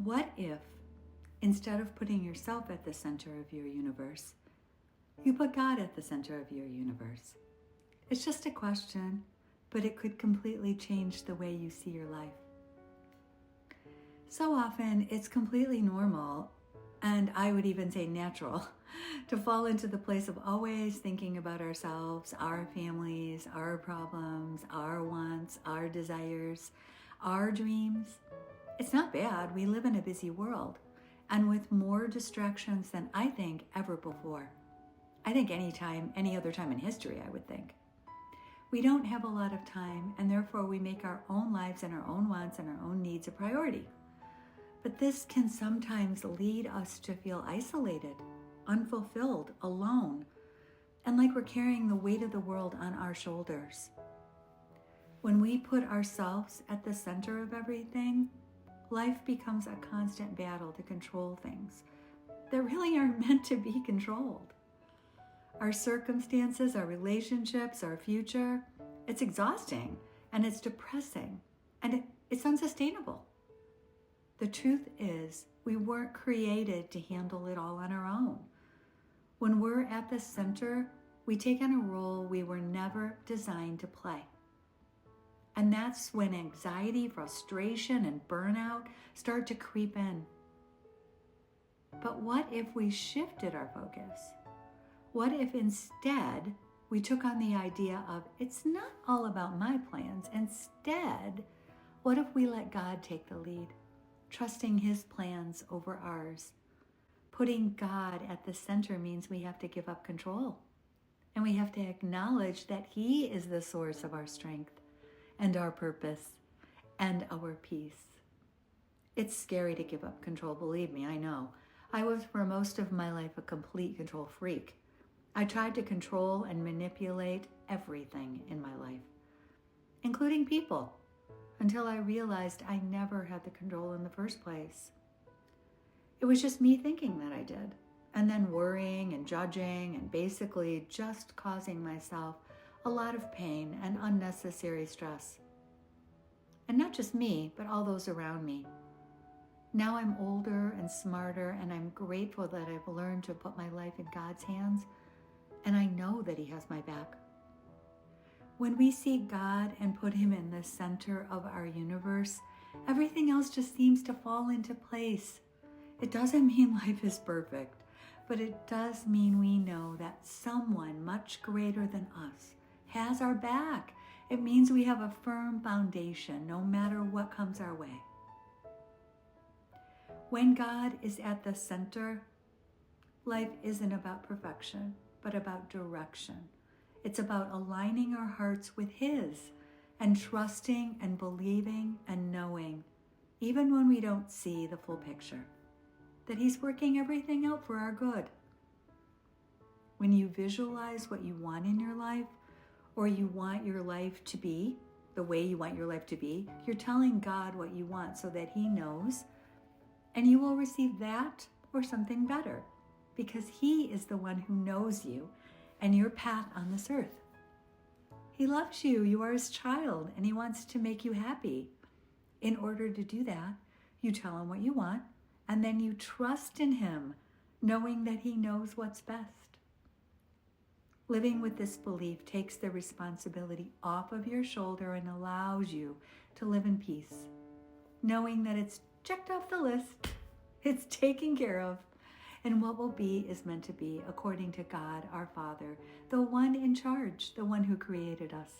What if, instead of putting yourself at the center of your universe, you put God at the center of your universe? It's just a question, but it could completely change the way you see your life. So often, it's completely normal, and I would even say natural, to fall into the place of always thinking about ourselves, our families, our problems, our wants, our desires, our dreams. It's not bad. We live in a busy world, and with more distractions than I think ever before. I think any other time in history, I would think. We don't have a lot of time, and therefore we make our own lives and our own wants and our own needs a priority. But this can sometimes lead us to feel isolated, unfulfilled, alone, and like we're carrying the weight of the world on our shoulders. When we put ourselves at the center of everything, life becomes a constant battle to control things that really aren't meant to be controlled. Our circumstances, our relationships, our future, it's exhausting and it's depressing and it's unsustainable. The truth is, we weren't created to handle it all on our own. When we're at the center, we take on a role we were never designed to play. And that's when anxiety, frustration, and burnout start to creep in. But what if we shifted our focus? What if instead we took on the idea of, it's not all about my plans. Instead, what if we let God take the lead, trusting His plans over ours? Putting God at the center means we have to give up control. And we have to acknowledge that He is the source of our strength and our purpose and our peace. It's scary to give up control, believe me, I know. I was for most of my life a complete control freak. I tried to control and manipulate everything in my life, including people, until I realized I never had the control in the first place. It was just me thinking that I did, and then worrying and judging and basically just causing myself a lot of pain and unnecessary stress. And not just me, but all those around me. Now I'm older and smarter, and I'm grateful that I've learned to put my life in God's hands, and I know that He has my back. When we see God and put Him in the center of our universe, everything else just seems to fall into place. It doesn't mean life is perfect, but it does mean we know that someone much greater than us has our back. It means we have a firm foundation no matter what comes our way. When God is at the center, life isn't about perfection, but about direction. It's about aligning our hearts with His and trusting and believing and knowing, even when we don't see the full picture, that He's working everything out for our good. When you visualize what you want in your life, or you want your life to be the way you want your life to be, you're telling God what you want so that He knows, and you will receive that or something better, because He is the one who knows you and your path on this earth. He loves you. You are His child, and He wants to make you happy. In order to do that, you tell Him what you want, and then you trust in Him, knowing that He knows what's best. Living with this belief takes the responsibility off of your shoulder and allows you to live in peace, knowing that it's checked off the list, it's taken care of, and what will be is meant to be according to God, our Father, the one in charge, the one who created us.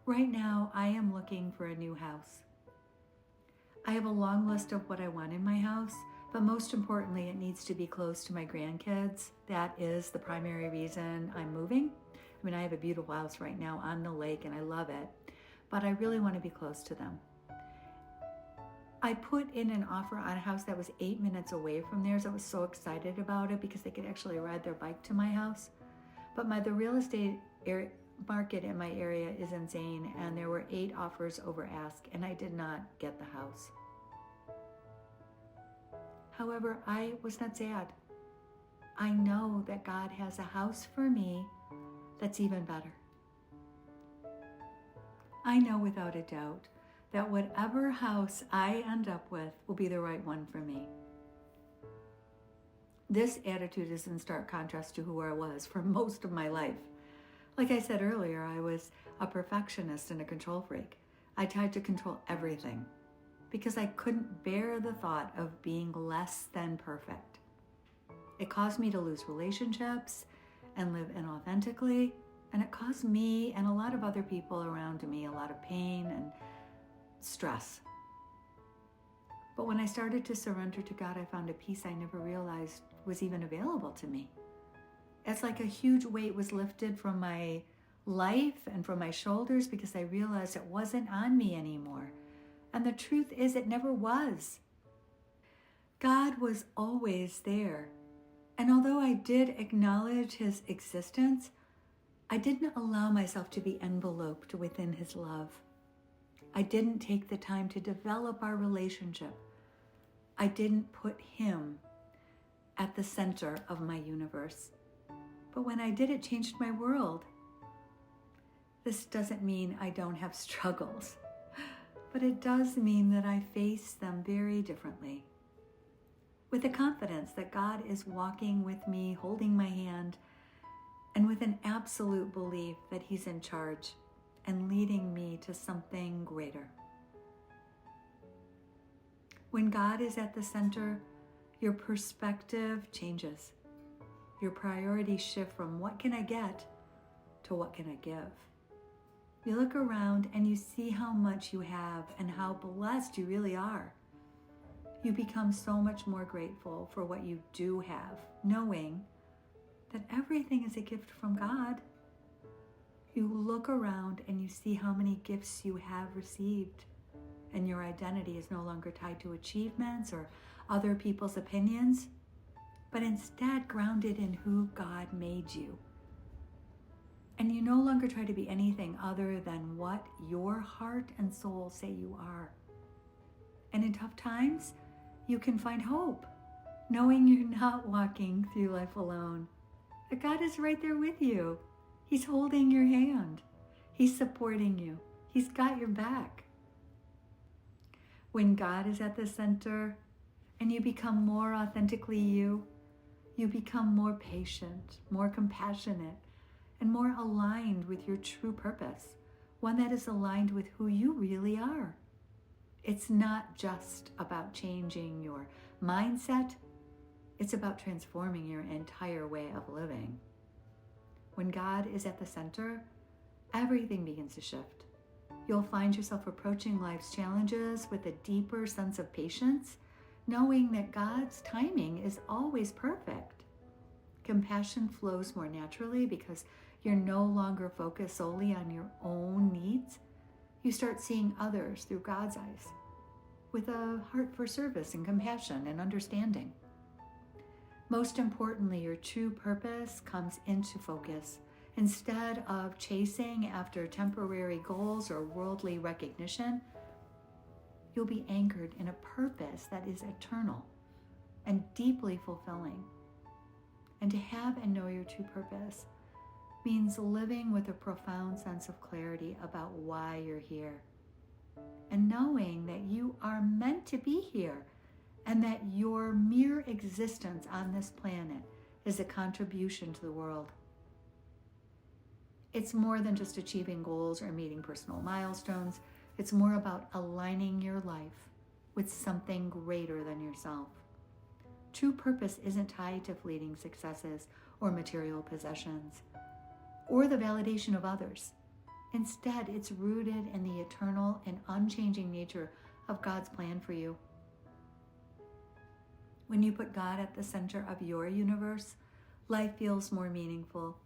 Right now, I am looking for a new house. I have a long list of what I want in my house, but most importantly, it needs to be close to my grandkids. That is the primary reason I'm moving. I mean, I have a beautiful house right now on the lake and I love it, but I really want to be close to them. I put in an offer on a house that was 8 minutes away from theirs. I was so excited about it because they could actually ride their bike to my house. But the real estate market in my area is insane, and there were 8 offers over ask, and I did not get the house. However, I was not sad. I know that God has a house for me that's even better. I know without a doubt that whatever house I end up with will be the right one for me. This attitude is in stark contrast to who I was for most of my life. Like I said earlier, I was a perfectionist and a control freak. I tried to control everything because I couldn't bear the thought of being less than perfect. It caused me to lose relationships and live inauthentically, and it caused me and a lot of other people around me a lot of pain and stress. But when I started to surrender to God, I found a peace I never realized was even available to me. It's like a huge weight was lifted from my life and from my shoulders because I realized it wasn't on me anymore. And the truth is, it never was. God was always there. And although I did acknowledge his existence, I didn't allow myself to be enveloped within his love. I didn't take the time to develop our relationship. I didn't put him at the center of my universe. But when I did, it changed my world. This doesn't mean I don't have struggles, but it does mean that I face them very differently. With the confidence that God is walking with me, holding my hand, and with an absolute belief that he's in charge and leading me to something greater. When God is at the center, your perspective changes. Your priorities shift from what can I get to what can I give. You look around and you see how much you have and how blessed you really are. You become so much more grateful for what you do have, knowing that everything is a gift from God. You look around and you see how many gifts you have received, and your identity is no longer tied to achievements or other people's opinions, but instead grounded in who God made you. And you no longer try to be anything other than what your heart and soul say you are. And in tough times, you can find hope, knowing you're not walking through life alone. That God is right there with you. He's holding your hand. He's supporting you. He's got your back. When God is at the center and you become more authentically you become more patient, more compassionate, and more aligned with your true purpose, one that is aligned with who you really are. It's not just about changing your mindset. It's about transforming your entire way of living. When God is at the center, everything begins to shift. You'll find yourself approaching life's challenges with a deeper sense of patience, knowing that God's timing is always perfect. Compassion flows more naturally because you're no longer focused solely on your own needs. You start seeing others through God's eyes, with a heart for service and compassion and understanding. Most importantly, your true purpose comes into focus. Instead of chasing after temporary goals or worldly recognition, you'll be anchored in a purpose that is eternal and deeply fulfilling. And to have and know your true purpose means living with a profound sense of clarity about why you're here, and knowing that you are meant to be here and that your mere existence on this planet is a contribution to the world. It's more than just achieving goals or meeting personal milestones. It's more about aligning your life with something greater than yourself. True purpose isn't tied to fleeting successes or material possessions or the validation of others. Instead, it's rooted in the eternal and unchanging nature of God's plan for you. When you put God at the center of your universe, life feels more meaningful.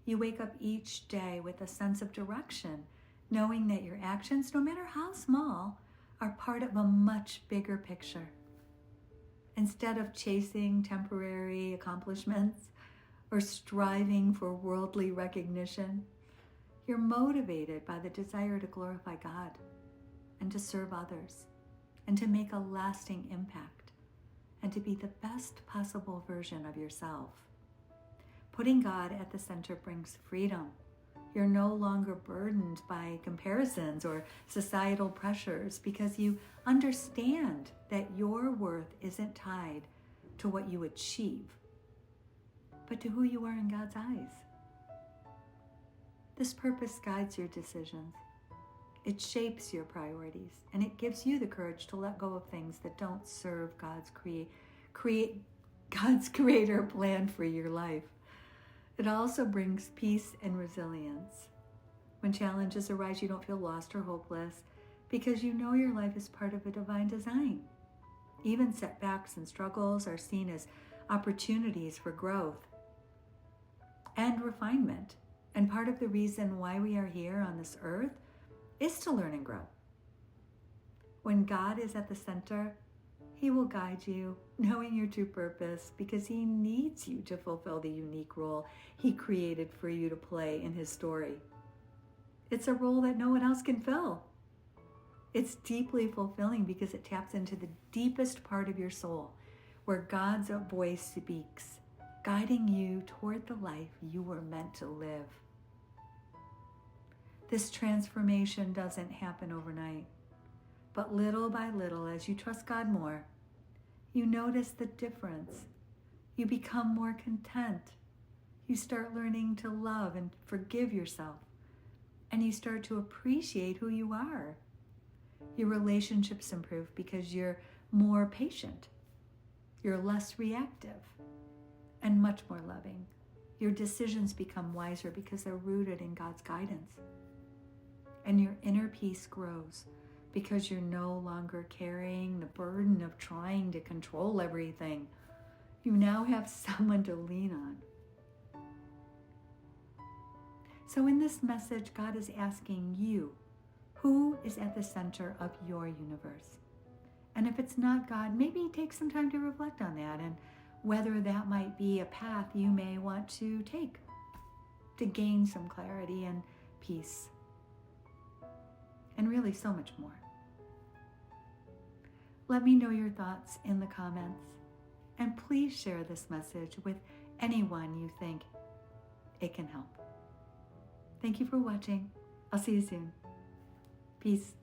You wake up each day with a sense of direction, knowing that your actions, no matter how small, are part of a much bigger picture. Instead of chasing temporary accomplishments or striving for worldly recognition, you're motivated by the desire to glorify God and to serve others and to make a lasting impact and to be the best possible version of yourself. Putting God at the center brings freedom, You're no longer burdened by comparisons or societal pressures because you understand that your worth isn't tied to what you achieve, but to who you are in God's eyes. This purpose guides your decisions. It shapes your priorities, and it gives you the courage to let go of things that don't serve God's God's creator plan for your life. It also brings peace and resilience. When challenges arise, you don't feel lost or hopeless because you know your life is part of a divine design. Even setbacks and struggles are seen as opportunities for growth and refinement. And part of the reason why we are here on this earth is to learn and grow. When God is at the center, He will guide you, knowing your true purpose, because He needs you to fulfill the unique role He created for you to play in His story. It's a role that no one else can fill. It's deeply fulfilling because it taps into the deepest part of your soul, where God's voice speaks, guiding you toward the life you were meant to live. This transformation doesn't happen overnight, but little by little, as you trust God more, you notice the difference. You become more content. You start learning to love and forgive yourself, and you start to appreciate who you are. Your relationships improve because you're more patient. You're less reactive and much more loving. Your decisions become wiser because they're rooted in God's guidance. And your inner peace grows because you're no longer carrying the burden of trying to control everything. You now have someone to lean on. So in this message, God is asking you, who is at the center of your universe? And if it's not God, maybe take some time to reflect on that and whether that might be a path you may want to take to gain some clarity and peace. And really so much more. Let me know your thoughts in the comments, and please share this message with anyone you think it can help. Thank you for watching. I'll see you soon. Peace.